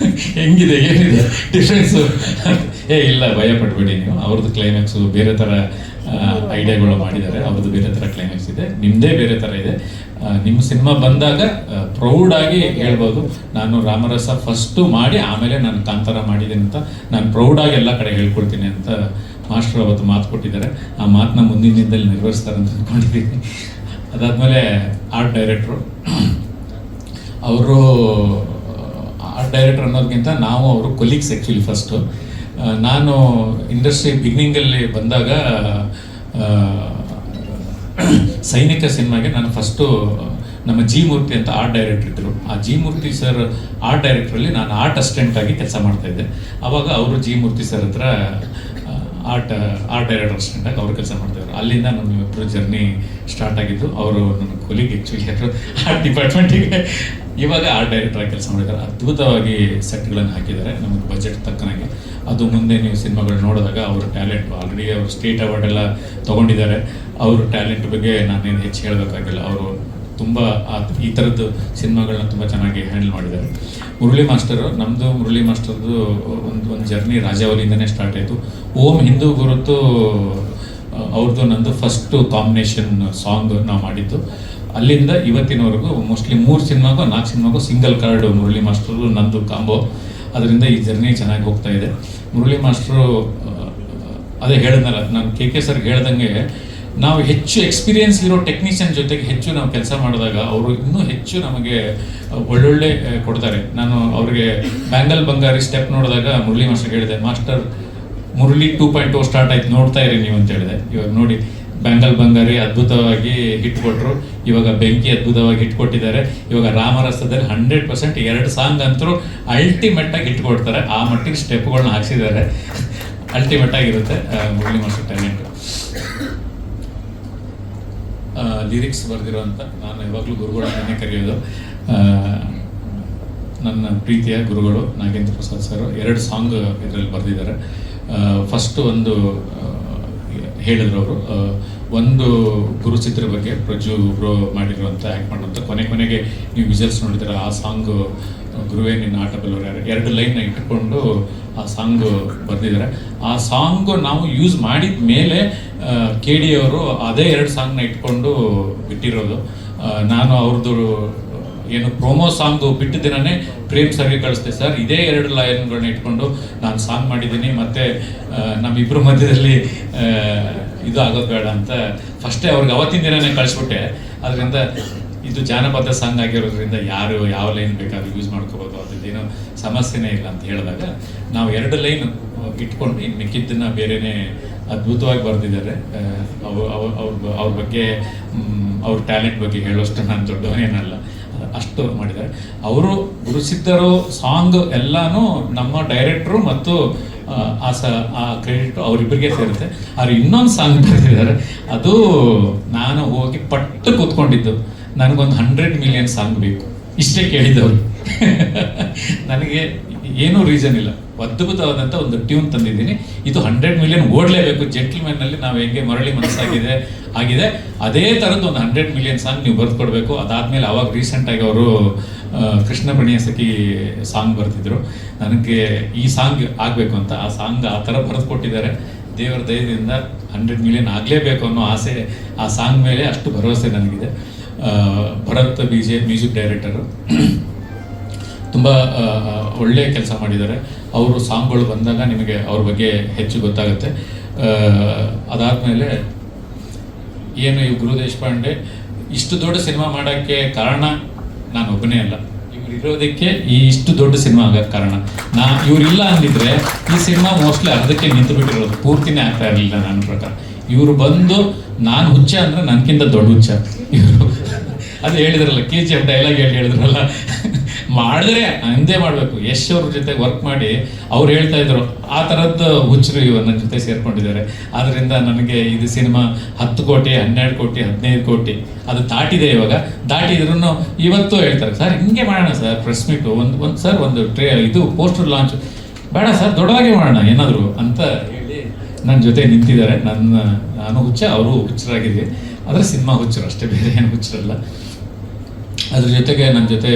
ಹೆಂಗಿದೆ, ಏನಿದೆ ಡಿಫ್ರೆನ್ಸು? ಇಲ್ಲ ಭಯ ಪಡ್ಬೇಡಿ ನೀವು, ಅವ್ರದ್ದು ಕ್ಲೈಮ್ಯಾಕ್ಸು ಬೇರೆ ಥರ ಐಡಿಯಾಗಳು ಮಾಡಿದ್ದಾರೆ, ಅವ್ರದ್ದು ಬೇರೆ ಥರ ಕ್ಲೈಮ್ಯಾಕ್ಸ್ ಇದೆ, ನಿಮ್ಮದೇ ಬೇರೆ ಥರ ಇದೆ. ನಿಮ್ಮ ಸಿನಿಮಾ ಬಂದಾಗ ಪ್ರೌಡಾಗಿ ಹೇಳ್ಬೋದು, ನಾನು ರಾಮರಸ ಫಸ್ಟು ಮಾಡಿ ಆಮೇಲೆ ನಾನು ಕಾಂತಾರ ಮಾಡಿದ್ದೀನಿ ಅಂತ ನಾನು ಪ್ರೌಡಾಗಿ ಎಲ್ಲ ಕಡೆ ಹೇಳ್ಕೊಳ್ತೀನಿ ಅಂತ ಮಾಸ್ಟರ್ ಅವತ್ತು ಮಾತು ಕೊಟ್ಟಿದ್ದಾರೆ. ಆ ಮಾತನ್ನ ಮುಂದಿನ ದಿನದಲ್ಲಿ ನೆರವೇರಿಸ್ತಾರೆ ಅಂತ ಅಂದ್ಕೊಂಡಿದ್ದೀನಿ. ಅದಾದಮೇಲೆ ಆರ್ಟ್ ಡೈರೆಕ್ಟ್ರು, ಅವರು ಆರ್ಟ್ ಡೈರೆಕ್ಟರ್ ಅನ್ನೋದಕ್ಕಿಂತ ನಾವು ಅವರು ಕೊಲೀಗ್ಸ್. ಆ್ಯಕ್ಚುಲಿ ಫಸ್ಟು ನಾನು ಇಂಡಸ್ಟ್ರಿ ಬಿಗಿನಿಂಗಲ್ಲಿ ಬಂದಾಗ ಸೈನಿಕ ಸಿನಿಮಾಗೆ ನಾನು ಫಸ್ಟು ನಮ್ಮ ಜಿ ಮೂರ್ತಿ ಅಂತ ಆರ್ಟ್ ಡೈರೆಕ್ಟರ್ ಇದ್ದರು. ಆ ಜಿ ಮೂರ್ತಿ ಸರ್ ಆರ್ಟ್ ಡೈರೆಕ್ಟ್ರಲ್ಲಿ ನಾನು ಆರ್ಟ್ ಅಸಿಸ್ಟೆಂಟಾಗಿ ಕೆಲಸ ಮಾಡ್ತಾಯಿದ್ದೆ. ಆವಾಗ ಅವರು ಜಿ ಮೂರ್ತಿ ಸರ್ ಹತ್ರ ಆರ್ಟ್ ಡೈರೆಕ್ಟರ್ ಅಸಿಸ್ಟೆಂಟಾಗಿ ಅವ್ರು ಕೆಲಸ ಮಾಡ್ತಾಯಿದ್ರು. ಅಲ್ಲಿಂದ ನಮ್ಮ ಇಬ್ಬರು ಜರ್ನಿ ಸ್ಟಾರ್ಟ್ ಆಗಿದ್ದು. ಅವರು ನನ್ನ ಕೊಲಿಗ್ ಆ್ಯಕ್ಚುಲಿ ಆರ್ಟ್ ಡಿಪಾರ್ಟ್ಮೆಂಟಿಗೆ ಇವಾಗ ಆರ್ಟ್ ಡೈರೆಕ್ಟರಾಗಿ ಕೆಲಸ ಮಾಡಿದ್ದಾರೆ. ಅದ್ಭುತವಾಗಿ ಸೆಟ್ಗಳನ್ನು ಹಾಕಿದ್ದಾರೆ ನಮಗೆ ಬಜೆಟ್ ತಕ್ಕನಾಗಿ. ಅದು ಮುಂದೆ ನೀವು ಸಿನಿಮಾಗಳು ನೋಡಿದಾಗ ಅವರ ಟ್ಯಾಲೆಂಟ್ ಆಲ್ರೆಡಿ ಅವರು ಸ್ಟೇಟ್ ಅವಾರ್ಡ್ ಎಲ್ಲ ತೊಗೊಂಡಿದ್ದಾರೆ. ಅವ್ರ ಟ್ಯಾಲೆಂಟ್ ಬಗ್ಗೆ ನಾನೇನು ಹೆಚ್ಚು ಹೇಳಬೇಕಾಗಿಲ್ಲ. ಅವರು ತುಂಬ ಈ ಥರದ್ದು ಸಿನಿಮಾಗಳನ್ನ ತುಂಬ ಚೆನ್ನಾಗಿ ಹ್ಯಾಂಡಲ್ ಮಾಡಿದ್ದಾರೆ. ಮುರಳಿ ಮಾಸ್ಟರು, ನಮ್ಮದು ಮುರಳಿ ಮಾಸ್ಟರ್ದು ಒಂದು ಜರ್ನಿ ರಾಜಾವಲಿಯಿಂದನೇ ಸ್ಟಾರ್ಟ್ ಆಯಿತು. ಓಂ ಹಿಂದೂ ಗುರುತು ಅವ್ರದ್ದು ನಂದು ಫಸ್ಟು ಕಾಂಬಿನೇಷನ್ ಸಾಂಗ್ ನಾವು ಮಾಡಿದ್ದು. ಅಲ್ಲಿಂದ ಇವತ್ತಿನವರೆಗೂ ಮೋಸ್ಟ್ಲಿ 3 ಸಿನಿಮಾಗೂ 4 ಸಿನಿಮಾಗೂ ಸಿಂಗಲ್ ಕಾರ್ಡು ಮುರಳಿ ಮಾಸ್ಟರು ನಂದು ಕಾಂಬೋ. ಅದರಿಂದ ಈ ಜರ್ನಿ ಚೆನ್ನಾಗಿ ಹೋಗ್ತಾ ಇದೆ. ಮುರಳಿ ಮಾಸ್ಟರು ಅದೇ ಹೇಳಿದ್ನಲ್ಲ, ನಾನು ಕೆ ಸರ್ಗೆ ಹೇಳ್ದಂಗೆ ನಾವು ಹೆಚ್ಚು ಎಕ್ಸ್ಪೀರಿಯನ್ಸ್ ಇರೋ ಟೆಕ್ನಿಷಿಯನ್ ಜೊತೆಗೆ ಹೆಚ್ಚು ನಾವು ಕೆಲಸ ಮಾಡಿದಾಗ ಅವರು ಇನ್ನೂ ಹೆಚ್ಚು ನಮಗೆ ಒಳ್ಳೊಳ್ಳೆ ಕೊಡ್ತಾರೆ. ನಾನು ಅವ್ರಿಗೆ ಬ್ಯಾಂಗಲ್ ಬಂಗಾರಿ ಸ್ಟೆಪ್ ನೋಡಿದಾಗ ಮುರಳಿ ಮಾಸ್ಟರ್ಗೆ ಹೇಳಿದೆ, ಮಾಸ್ಟರ್ ಮುರಳಿ 2.0 ಸ್ಟಾರ್ಟ್ ಆಯ್ತು, ನೋಡ್ತಾ ಇರಿ ನೀವು ಅಂತ ಹೇಳಿದೆ. ಇವಾಗ ನೋಡಿ, ಬ್ಯಾಂಗಲ್ ಬಂಗಾರಿ ಅದ್ಭುತವಾಗಿ ಹಿಟ್ ಕೊಟ್ಟರು, ಇವಾಗ ಬೆಂಕಿ ಅದ್ಭುತವಾಗಿ ಹಿಟ್ ಕೊಟ್ಟಿದ್ದಾರೆ. ಇವಾಗ ರಾಮರಸದಲ್ಲಿ 100% 2 ಸಾಂಗ್ ಅಂತರೂ ಅಲ್ಟಿಮೇಟಾಗಿ ಹಿಟ್ ಕೊಡ್ತಾರೆ. ಆ ಮಟ್ಟಿಗೆ ಸ್ಟೆಪ್ಗಳನ್ನ ಹಾಕ್ಸಿದ್ದಾರೆ. ಅಲ್ಟಿಮೇಟ್ ಆಗಿರುತ್ತೆ ಮುರಳಿ ಮಾಸ್ಟರ್ ಟ್ಯಾಲೆಂಟ್. ಲಿರಿಕ್ಸ್ ಬರೆದಿರೋಂಥ, ನಾನು ಯಾವಾಗಲೂ ಗುರುಗಳನ್ನೇ ಕರೆಯೋದು, ನನ್ನ ಪ್ರೀತಿಯ ಗುರುಗಳು ನಾಗೇಂದ್ರ ಪ್ರಸಾದ್ ಸರ್ 2 ಸಾಂಗ್ ಇದರಲ್ಲಿ ಬರೆದಿದ್ದಾರೆ. ಫಸ್ಟು ಒಂದು ಹೇಳಿದ್ರು ಅವರು, ಒಂದು ಗುರುಚಿತ್ರ ಬಗ್ಗೆ ಪ್ರಜು ಬ್ರೋ ಮಾಡಿರುವಂಥ ಆ್ಯಕ್ಟ್ ಮಾಡುವಂಥ ಕೊನೆಗೆ ನೀವು ವಿಜುವಲ್ಸ್ ನೋಡಿದ್ರೆ ಆ ಸಾಂಗು ಗುರುವೇ ನಿನ್ನ ಆಟ ಬಲ್ಲವರು ಯಾರು 2 ಲೈನ್ನ ಇಟ್ಕೊಂಡು ಆ ಸಾಂಗು ಬರೆದಿದ್ದಾರೆ. ಆ ಸಾಂಗು ನಾವು ಯೂಸ್ ಮಾಡಿದ ಮೇಲೆ KD ಅವರು ಅದೇ 2 ಸಾಂಗ್ನ ಇಟ್ಕೊಂಡು ಬಿಟ್ಟಿರೋದು. ನಾನು ಅವ್ರದ್ದು ಏನು ಪ್ರೋಮೋ ಸಾಂಗು ಬಿಟ್ಟ ದಿನವೇ ಪ್ರೇಮ್ ಸರ್ಗೆ ಕಳಿಸ್ದೆ, ಸರ್ ಇದೇ 2 ಲೈನ್ಗಳನ್ನ ಇಟ್ಕೊಂಡು ನಾನು ಸಾಂಗ್ ಮಾಡಿದ್ದೀನಿ, ಮತ್ತು ನಮ್ಮಿಬ್ಬರ ಮಧ್ಯದಲ್ಲಿ ಇದು ಆಗೋದು ಬೇಡ ಅಂತ ಫಸ್ಟೇ ಅವ್ರಿಗೆ ಅವತ್ತಿನ ದಿನವೇ ಕಳಿಸ್ಬಿಟ್ಟೆ. ಅದರಿಂದ ಇದು ಜಾನಪದ ಸಾಂಗ್ ಆಗಿರೋದ್ರಿಂದ ಯಾರು ಯಾವ ಲೈನ್ ಬೇಕಾದ್ರೂ ಯೂಸ್ ಮಾಡ್ಕೋಬೋದು, ಅದೇನೋ ಸಮಸ್ಯೆನೇ ಇಲ್ಲ ಅಂತ ಹೇಳಿದಾಗ ನಾವು 2 ಲೈನ್ ಇಟ್ಕೊಂಡು ಇನ್ನು ಮಿಕ್ಕಿದ್ದನ್ನು ಬೇರೆಯೇ ಅದ್ಭುತವಾಗಿ ಬರೆದಿದ್ದಾರೆ. ಅವ್ರ ಬಗ್ಗೆ ಅವ್ರ ಟ್ಯಾಲೆಂಟ್ ಬಗ್ಗೆ ಹೇಳೋಷ್ಟು ನಾನು ದೊಡ್ಡವನೇನಲ್ಲ, ಅಷ್ಟು ಮಾಡಿದ್ದಾರೆ. ಅವರು ಗುರುಸಿದ್ಧರು ಸಾಂಗ್ ಎಲ್ಲಾನು ನಮ್ಮ ಡೈರೆಕ್ಟ್ರು ಮತ್ತು ಆ ಕ್ರೆಡಿಟ್ ಅವರಿಬ್ಬರಿಗೆ ಸೇರುತ್ತೆ. ಅವ್ರು ಇನ್ನೊಂದು ಸಾಂಗ್ ಬರೆದಿದ್ದಾರೆ, ಅದು ನಾನು ಹೋಗಿ ಪಟ್ಟು ಕೂತ್ಕೊಂಡಿದ್ದು. ನನಗೊಂದು 100 ಮಿಲಿಯನ್ ಸಾಂಗ್ ಬೇಕು ಇಷ್ಟೇ ಕೇಳಿದವರು. ನನಗೆ ಏನೂ ರೀಸನ್ ಇಲ್ಲ, ಅದ್ಭುತವಾದಂಥ ಒಂದು ಟ್ಯೂನ್ ತಂದಿದ್ದೀನಿ, ಇದು 100 ಮಿಲಿಯನ್ ಓಡಲೇಬೇಕು. ಜೆಂಟಲ್ಮೆನ್ನಲ್ಲಿ ನಾವು ಹೆಂಗೆ ಮರಳಿ ಮನಸ್ಸಾಗಿದೆ ಆಗಿದೆ, ಅದೇ ಥರದ್ದು ಒಂದು 100 ಮಿಲಿಯನ್ ಸಾಂಗ್ ನೀವು ಬರೆದು ಕೊಡಬೇಕು. ಅದಾದಮೇಲೆ ಅವಾಗ ರೀಸೆಂಟಾಗಿ ಅವರು ಕೃಷ್ಣ ಬಣಿಯ ಸಖಿ ಸಾಂಗ್ ಬರ್ತಿದ್ರು. ನನಗೆ ಈ ಸಾಂಗ್ ಆಗಬೇಕು ಅಂತ, ಆ ಸಾಂಗ್ ಆ ಥರ ಬರೆದು ಕೊಟ್ಟಿದ್ದಾರೆ. ದೇವರ ದಯದಿಂದ 100 ಮಿಲಿಯನ್ ಆಗಲೇಬೇಕು ಅನ್ನೋ ಆಸೆ ಆ ಸಾಂಗ್ ಮೇಲೆ ಅಷ್ಟು ಭರವಸೆ ನನಗಿದೆ. ಭರತ್ BJ ಮ್ಯೂಸಿಕ್ ಡೈರೆಕ್ಟರು ತುಂಬ ಒಳ್ಳೆಯ ಕೆಲಸ ಮಾಡಿದ್ದಾರೆ. ಅವರು ಸಾಂಗ್ಗಳು ಬಂದಾಗ ನಿಮಗೆ ಅವ್ರ ಬಗ್ಗೆ ಹೆಚ್ಚು ಗೊತ್ತಾಗುತ್ತೆ. ಅದಾದಮೇಲೆ ಏನು ಈ ಗುರು ದೇಶಪಾಂಡೆ ಇಷ್ಟು ದೊಡ್ಡ ಸಿನಿಮಾ ಮಾಡೋಕ್ಕೆ ಕಾರಣ ನಾನು ಒಬ್ಬನೇ ಅಲ್ಲ, ಇವ್ರು ಇರೋದಕ್ಕೆ ಇಷ್ಟು ದೊಡ್ಡ ಸಿನಿಮಾ ಆಗೋಕ್ಕೆ ಕಾರಣ ಇವರಿಲ್ಲ ಅಂದಿದ್ರೆ ಈ ಸಿನಿಮಾ ಮೋಸ್ಟ್ಲಿ ಅರ್ಧಕ್ಕೆ ನಿಂತು ಬಿಟ್ಟಿರೋದು, ಪೂರ್ತಿನೇ ಆಗ್ತಾ ಇರಲಿಲ್ಲ ನನ್ನ ಪ್ರಕಾರ. ಇವರು ಬಂದು ನಾನು ಹುಚ್ಚ ಅಂದರೆ ನನಗಿಂತ ದೊಡ್ಡ ಹುಚ್ಚ ಇವರು. ಅದು ಹೇಳಿದ್ರಲ್ಲ KGF ಡೈಲಾಗ್ ಹೇಳಿದ್ರಲ್ಲ, ಮಾಡಿದ್ರೆ ಅಂದೇ ಮಾಡಬೇಕು. ಯಶ್ ಅವ್ರ ಜೊತೆ ವರ್ಕ್ ಮಾಡಿ ಅವ್ರು ಹೇಳ್ತಾ ಇದ್ರು ಆ ಥರದ್ದು ಹುಚ್ಚರು ಇವರು ನನ್ನ ಜೊತೆ ಸೇರ್ಕೊಂಡಿದ್ದಾರೆ. ಆದ್ದರಿಂದ ನನಗೆ ಇದು ಸಿನಿಮಾ 10 ಕೋಟಿ 12 ಕೋಟಿ 15 ಕೋಟಿ ಅದು ದಾಟಿದೆ. ಇವಾಗ ದಾಟಿದ್ರು ಇವತ್ತು ಹೇಳ್ತಾರೆ, ಸರ್ ಹಿಂಗೆ ಮಾಡೋಣ ಸರ್, ಪ್ರೆಸ್ ಮೀಟು ಒಂದು ಇದು ಪೋಸ್ಟರ್ ಲಾಂಚ್ ಬೇಡ ಸರ್, ದೊಡ್ಡದಾಗಿ ಮಾಡೋಣ ಏನಾದರೂ ಅಂತ ಹೇಳಿ ನನ್ನ ಜೊತೆ ನಿಂತಿದ್ದಾರೆ. ನಾನು ಹುಚ್ಚ, ಅವರು ಹುಚ್ಚರಾಗಿದ್ದೀವಿ, ಆದರೆ ಸಿನಿಮಾ ಹುಚ್ಚರು ಅಷ್ಟೇ, ಬೇರೆ ಏನು ಹುಚ್ಚರಲ್ಲ. ಅದ್ರ ಜೊತೆಗೆ ನನ್ನ ಜೊತೆ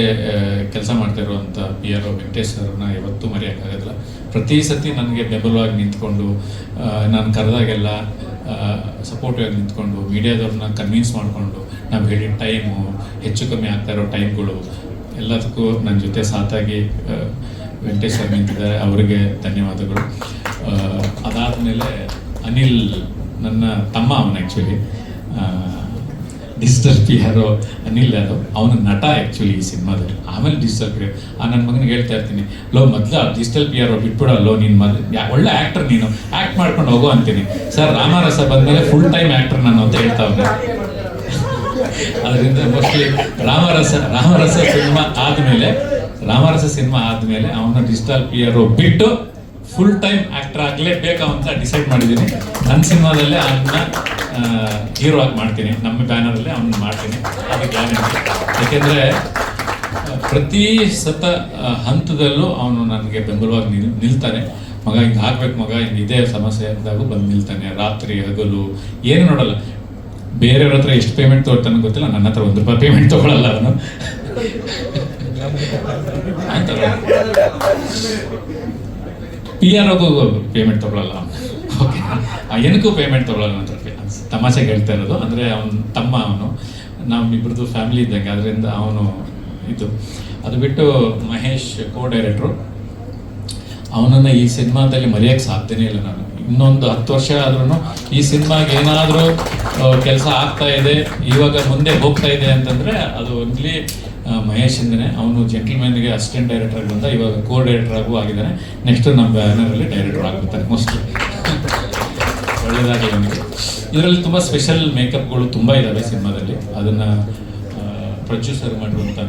ಕೆಲಸ ಮಾಡ್ತಾ ಇರುವಂಥ PRO ವೆಂಕಟೇಶ್ ಅವ್ರನ್ನ ಯಾವತ್ತೂ ಮರೆಯೋಕ್ಕಾಗೋದಿಲ್ಲ. ಪ್ರತಿ ಸತಿ ನನಗೆ ಬೆಂಬಲವಾಗಿ ನಿಂತ್ಕೊಂಡು, ನಾನು ಕರೆದಾಗೆಲ್ಲ ಸಪೋರ್ಟಿವ್ ಆಗಿ ನಿಂತ್ಕೊಂಡು, ಮೀಡಿಯಾದವ್ರನ್ನ ಕನ್ವಿನ್ಸ್ ಮಾಡಿಕೊಂಡು, ನಾವು ಹೇಳಿದ ಟೈಮು ಹೆಚ್ಚು ಕಮ್ಮಿ ಆಗ್ತಾ ಇರೋ ಟೈಮ್ಗಳು ಎಲ್ಲದಕ್ಕೂ ನನ್ನ ಜೊತೆ ಸಾಥಾಗಿ ವೆಂಕಟೇಶ್ ಅವ್ರು ನಿಂತಿದ್ದಾರೆ, ಅವರಿಗೆ ಧನ್ಯವಾದಗಳು. ಅದಾದಮೇಲೆ ಅನಿಲ್ ನನ್ನ ತಮ್ಮ, ಅವನು actually digital PRO Anil Yadav, ಅವನ ನಟ ಆ್ಯಕ್ಚುಲಿ ಈ ಸಿನಿಮಾದಲ್ಲಿ. ಆಮೇಲೆ ಡಿಜಿಟಲ್ PRO ನನ್ನ ಮಗನಿಗೆ ಹೇಳ್ತಾ ಇರ್ತೀನಿ, ಮೊದಲು ಡಿಜಿಟಲ್ PRO ಬಿಟ್ಬಿಡಲ್ಲೋ ನೀನು, ಒಳ್ಳೆ ಆ್ಯಕ್ಟರ್ ನೀನು, ಆ್ಯಕ್ಟ್ ಮಾಡ್ಕೊಂಡು ಹೋಗೋ ಅಂತೀನಿ. ಸರ್ ರಾಮರಸ ಬಂದಮೇಲೆ ಫುಲ್ ಟೈಮ್ ಆ್ಯಕ್ಟರ್ ನಾನು ಅಂತ ಹೇಳ್ತಾ ಇದ್ದೆ. ಅದರಿಂದ ಮೋಸ್ಟ್ಲಿ ರಾಮರಸ ಸಿನಿಮಾ ಆದಮೇಲೆ ಅವನ ಡಿಜಿಟಲ್ PRO ಬಿಟ್ಟು ಫುಲ್ ಟೈಮ್ ಆ್ಯಕ್ಟರ್ ಆಗಲೇಬೇಕು ಅಂತ ಡಿಸೈಡ್ ಮಾಡಿದ್ದೀನಿ. ನನ್ನ ಸಿನಿಮಾದಲ್ಲೇ ಅವನ್ನ ಹೀರೋ ಆಗಿ ಮಾಡ್ತೀನಿ, ನಮ್ಮ ಬ್ಯಾನರಲ್ಲಿ ಅವನ್ನ ಮಾಡ್ತೀನಿ, ಅದು ಗ್ಯಾರಂಟಿ. ಯಾಕೆಂದರೆ ಪ್ರತಿ ಹಂತದಲ್ಲೂ ಅವನು ನನಗೆ ಬೆಂಬಲವಾಗಿ ನಿಲ್ತಾನೆ. ಮಗ ಹಿಂಗೆ ಆಗ್ಬೇಕು, ಮಗ ಹಿಂಗೆ ಇದೇ ಸಮಸ್ಯೆ ಅಂದಾಗೂ ಬಂದು ನಿಲ್ತಾನೆ. ರಾತ್ರಿ ಹಗಲು ಏನು ನೋಡಲ್ಲ. ಬೇರೆಯವ್ರ ಹತ್ರ ಎಷ್ಟು ಪೇಮೆಂಟ್ ತೊಗೊಳ್ತಾನೆ ಗೊತ್ತಿಲ್ಲ, ನನ್ನ ಹತ್ರ ₹1 ಪೇಮೆಂಟ್ ತೊಗೊಳಲ್ಲ ಅವನು ಅಂತ. PROಗೂ ಪೇಮೆಂಟ್ ತೊಗೊಳಲ್ಲ ಅವನು, ಓಕೆ, ಏನಕ್ಕೂ ಪೇಮೆಂಟ್ ತೊಗೊಳಲ್ಲ ಅಂತ ತಮಾಷೆಗೆ ಹೇಳ್ತಾ ಇರೋದು. ಅಂದರೆ ಅವನ ತಮ್ಮ, ಅವನು ನಮ್ಮಿಬ್ರದ್ದು ಫ್ಯಾಮಿಲಿ ಇದ್ದಂಗೆ, ಅದರಿಂದ ಅವನು ಇದು. ಅದು ಬಿಟ್ಟು ಮಹೇಶ್ ಡೈರೆಕ್ಟ್ರು, ಅವನನ್ನು ಈ ಸಿನಿಮಾದಲ್ಲಿ ಮರೆಯೋಕ್ಕೆ ಸಾಧ್ಯನೇ ಇಲ್ಲ ನಾನು. ಇನ್ನೊಂದು 10 ವರ್ಷ ಆದ್ರೂ ಈ ಸಿನಿಮಾಗೆ ಏನಾದರೂ ಕೆಲಸ ಆಗ್ತಾ ಇದೆ, ಇವಾಗ ಮುಂದೆ ಹೋಗ್ತಾ ಇದೆ ಅಂತಂದರೆ ಅದು ಓನ್ಲಿ ಮಹೇಶ್ ಇಂದನೇ. ಅವನು ಜೆಂಟಲ್ಮ್ಯಾನ್ಗೆ ಅಸಿಸ್ಟೆಂಟ್ ಡೈರೆಕ್ಟರ್ ಆಗಿ ಬಂದ, ಇವಾಗ ಡೈರೆಕ್ಟರ್ ಆಗೂ ಆಗಿದ್ದಾನೆ. ನೆಕ್ಸ್ಟ್ ನಮ್ಮ ಬ್ಯಾನರಲ್ಲಿ ಡೈರೆಕ್ಟರ್ ಆಗ್ಬಿಡ್ತಾನೆ ಮೋಸ್ಟ್ಲಿ. ಒಳ್ಳೆಯದಾಗಲಿ ಅವನಿಗೆ. ಇದರಲ್ಲಿ ತುಂಬ ಸ್ಪೆಷಲ್ ಮೇಕಪ್ಗಳು ತುಂಬ ಇದ್ದಾವೆ ಸಿನಿಮಾದಲ್ಲಿ. ಅದನ್ನು ಪ್ರೊಡ್ಯೂಸರ್ ಮಾಡಿರುವಂಥ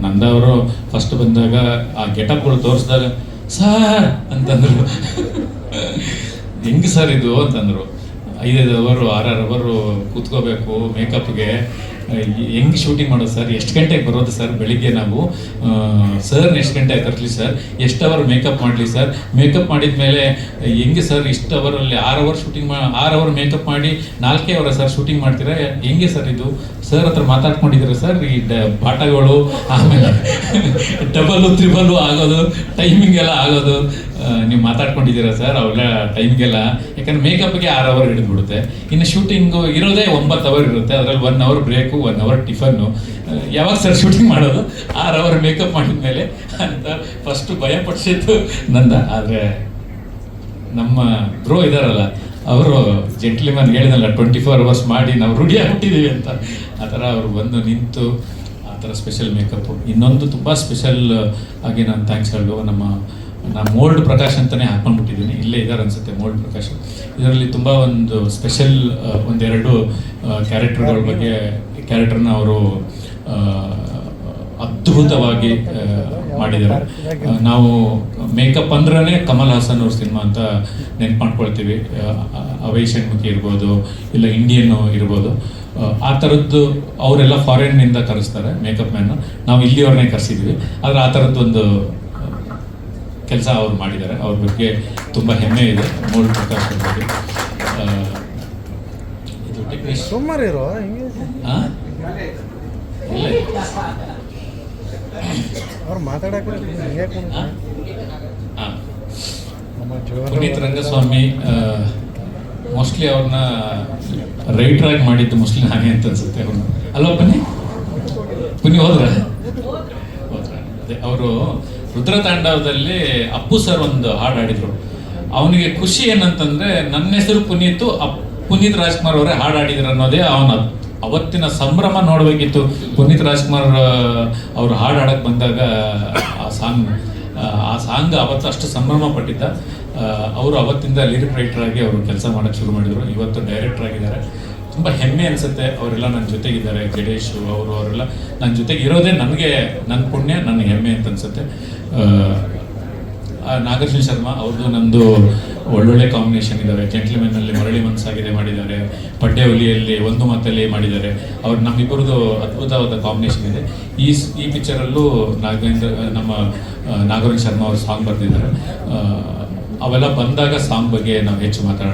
ನಂದ ಅವರು ಫಸ್ಟ್ ಬಂದಾಗ ಆ ಗೆಟಪ್ಗಳು ತೋರಿಸಿದಾಗ ಸರ್ ಅಂತಂದರು. ಹೆಂಗೆ ಸರ್ ಇದು ಅಂತಂದರು. 5 ಅವರು 6 ಅವರು ಕೂತ್ಕೋಬೇಕು ಮೇಕಪ್ಗೆ, ಹೆಂಗೆ ಶೂಟಿಂಗ್ ಮಾಡೋದು ಸರ್, ಎಷ್ಟು ಗಂಟೆಗೆ ಬರೋದು ಸರ್, ಬೆಳಿಗ್ಗೆ ನಾವು ಸರ್ನ ಎಷ್ಟು ಗಂಟೆ ಕರ್ಲಿ ಸರ್, ಎಷ್ಟು ಅವರ್ ಮೇಕಪ್ ಮಾಡಲಿ ಸರ್, ಮೇಕಪ್ ಮಾಡಿದ ಮೇಲೆ ಹೆಂಗೆ ಸರ್ ಇಷ್ಟು ಅವರಲ್ಲಿ 6 ಅವರ್ ಶೂಟಿಂಗ್ 6 ಅವರ್ ಮೇಕಪ್ ಮಾಡಿ 4 ಅವರ್ ಸರ್ ಶೂಟಿಂಗ್ ಮಾಡ್ತೀರಾ, ಹೆಂಗೆ ಸರ್ ಇದು, ಸರ್ ಹತ್ರ ಮಾತಾಡ್ಕೊಂಡಿದ್ದೀರಾ ಸರ್, ಈ ಬಾಟಗಳು ಆಮೇಲೆ ಡಬಲು 3 ಆಗೋದು, ಟೈಮಿಂಗ್ ಎಲ್ಲ ಆಗೋದು ನೀವು ಮಾತಾಡ್ಕೊಂಡಿದ್ದೀರಾ ಸರ್ ಅವೆಲ್ಲ ಟೈಮಿಗೆಲ್ಲ. ಯಾಕಂದ್ರೆ ಮೇಕಪ್ಗೆ 6 ಅವರ್ ಹಿಡಿದ್ಬಿಡುತ್ತೆ. ಇನ್ನು ಶೂಟಿಂಗು ಇರೋದೇ 9 ಅವರ್ ಇರುತ್ತೆ, ಅದರಲ್ಲಿ 1 ಅವರ್ ಬ್ರೇಕು, 1 ಅವರ್ ಟಿಫನ್ನು. ಯಾವಾಗ ಸರ್ ಶೂಟಿಂಗ್ ಮಾಡೋದು, 6 ಅವರ್ ಮೇಕಪ್ ಮಾಡಿದ ಮೇಲೆ ಅಂತ ಫಸ್ಟು ಭಯ ಪಡಿಸಿದ್ದು ನಂದ. ಆದರೆ ನಮ್ಮ ಬ್ರೋ ಇದಾರಲ್ಲ, ಅವರು ಜೆಂಟ್ಲಿಮನ್ ಹೇಳಿದಲ್ಲ 24 ಅವರ್ಸ್ ಮಾಡಿ ನಾವು ರೂಢಿ ಆಗ್ಬಿಟ್ಟಿದ್ದೀವಿ ಅಂತ. ಆ ಥರ ಅವರು ಬಂದು ನಿಂತು ಆ ಥರ ಸ್ಪೆಷಲ್ ಮೇಕಪ್ಪು. ಇನ್ನೊಂದು ತುಂಬ ಸ್ಪೆಷಲ್ ಆಗಿ ನಾನು ಥ್ಯಾಂಕ್ಸ್ ಹೇಳುವ ನಮ್ಮ ನಾನು ಮೋಲ್ಡ್ ಪ್ರಕಾಶ್ ಅಂತಲೇ ಹಾಕ್ಕೊಂಡ್ಬಿಟ್ಟಿದ್ದೀನಿ, ಇಲ್ಲೇ ಇದ್ದಾರೆ ಅನ್ಸುತ್ತೆ ಮೋಲ್ಡ್ ಪ್ರಕಾಶ್. ಇದರಲ್ಲಿ ತುಂಬ ಒಂದು ಸ್ಪೆಷಲ್ ಒಂದೆರಡು ಕ್ಯಾರೆಕ್ಟರ್ಗಳ ಬಗ್ಗೆ ಕ್ಯಾರೆಕ್ಟರ್ನ ಅವರು ಅದ್ಭುತವಾಗಿ ಮಾಡಿದ್ದಾರೆ. ನಾವು ಮೇಕಪ್ ಅಂದ್ರೇ ಕಮಲ್ ಹಾಸನ್ ಅವ್ರ ಸಿನಿಮಾ ಅಂತ ನೆನ್ಪು ಮಾಡ್ಕೊಳ್ತೀವಿ. ಅವೈ ಷಣ್ಮುಖಿ ಇರ್ಬೋದು, ಇಲ್ಲ ಇಂಡಿಯನ್ ಇರ್ಬೋದು, ಆ ಥರದ್ದು ಅವರೆಲ್ಲ ಫಾರಿನ್ನಿಂದ ಕರೆಸ್ತಾರೆ ಮೇಕಪ್ ಮ್ಯಾನು. ನಾವು ಇಲ್ಲಿಯವ್ರನ್ನೇ ಕರೆಸಿದ್ವಿ. ಆದರೆ ಆ ಥರದ್ದು ಒಂದು ಕೆಲಸ ಅವ್ರು ಮಾಡಿದ್ದಾರೆ. ಅವ್ರ ಬಗ್ಗೆ ತುಂಬ ಹೆಮ್ಮೆ ಇದೆ ಮೋಲ್ಡ್ ಪ್ರಕಾಶ್ ಅವ್ರ ಬಗ್ಗೆ. ಇದು ಟೆಕ್ನಿಷಿಯನ್ ಸುಮಾರು ಇರೋ ಇಲ್ಲ ಅವ್ರು ಮಾತಾಡಕ್ಕೆ ಹಾಂ, ಪುನೀತ್ ರಂಗಸ್ವಾಮಿ ಮೋಸ್ಟ್ಲಿ ಅವ್ರನ್ನ ರೈಟರ್ ಆಗಿ ಮಾಡಿದ್ದು ಮೋಸ್ಟ್ಲಿ ನಾನೇ ಅಂತ ಅನ್ಸುತ್ತೆ ಅವ್ರನ್ನ, ಅಲ್ವಾ ಪುನಿ ಹೋದ್ರ ಅದೇ ಅವರು ರುದ್ರತಾಂಡವದಲ್ಲಿ ಅಪ್ಪು ಸರ್ ಒಂದು ಹಾಡು ಹಾಡಿದ್ರು. ಅವನಿಗೆ ಖುಷಿ ಏನಂತಂದ್ರೆ ನನ್ನ ಹೆಸರು ಪುನೀತು, ಪುನೀತ್ ರಾಜ್ಕುಮಾರ್ ಅವರೇ ಹಾಡು ಹಾಡಿದ್ರು ಅನ್ನೋದೇ ಅವನ ಅವತ್ತಿನ ಸಂಭ್ರಮ ನೋಡಬೇಕಿತ್ತು. ಪುನೀತ್ ರಾಜ್ಕುಮಾರ್ ಅವರು ಹಾಡು ಹಾಡಕ್ಕೆ ಬಂದಾಗ ಆ ಸಾಂಗ್ ಅವತ್ತು ಅಷ್ಟು ಸಂಭ್ರಮ ಪಟ್ಟಿದ್ದ. ಅವರು ಅವತ್ತಿಂದ ಲಿರಿಕ್ ರೈಟರ್ ಆಗಿ ಅವರು ಕೆಲಸ ಮಾಡೋಕ್ಕೆ ಶುರು ಮಾಡಿದರು. ಇವತ್ತು ಡೈರೆಕ್ಟರ್ ಆಗಿದ್ದಾರೆ. ತುಂಬ ಹೆಮ್ಮೆ ಅನಿಸುತ್ತೆ. ಅವರೆಲ್ಲ ನನ್ನ ಜೊತೆಗಿದ್ದಾರೆ. ಗಣೇಶು ಅವರೆಲ್ಲ ನನ್ನ ಜೊತೆಗೆ ಇರೋದೇ ನನಗೆ ನನ್ನ ಪುಣ್ಯ, ನನಗೆ ಹೆಮ್ಮೆ ಅಂತ ಅನಿಸುತ್ತೆ. ನಾಗಾರ್ಜುನ ಶರ್ಮಾ ಅವ್ರದ್ದು ನಮ್ಮದು ಒಳ್ಳೊಳ್ಳೆ ಕಾಂಬಿನೇಷನ್ ಇದ್ದಾವೆ. ಜೆಂಟ್ಲ್ಮನ್ನಲ್ಲಿ ಮರಳಿ ಮನಸ್ಸಾಗಿದೆ ಮಾಡಿದ್ದಾರೆ, ಪಡ್ಡೆ ಹುಲಿಯಲ್ಲಿ ಒಂದು ಮಾತಲ್ಲಿ ಮಾಡಿದ್ದಾರೆ. ಅವ್ರು ನಮ್ಮಿಬ್ಬರದು ಅದ್ಭುತವಾದ ಕಾಂಬಿನೇಷನ್ ಇದೆ. ಈ ಪಿಕ್ಚರಲ್ಲೂ ನಮ್ಮ ನಾಗಾರ್ಜುನ ಶರ್ಮಾ ಅವರು ಸಾಂಗ್ ಬರೆದಿದ್ದಾರೆ. ಅವೆಲ್ಲ ಬಂದಾಗ ಸಾಂಗ್ ಬಗ್ಗೆ ನಾವು ಹೆಚ್ಚು ಮಾತಾಡೋಣ.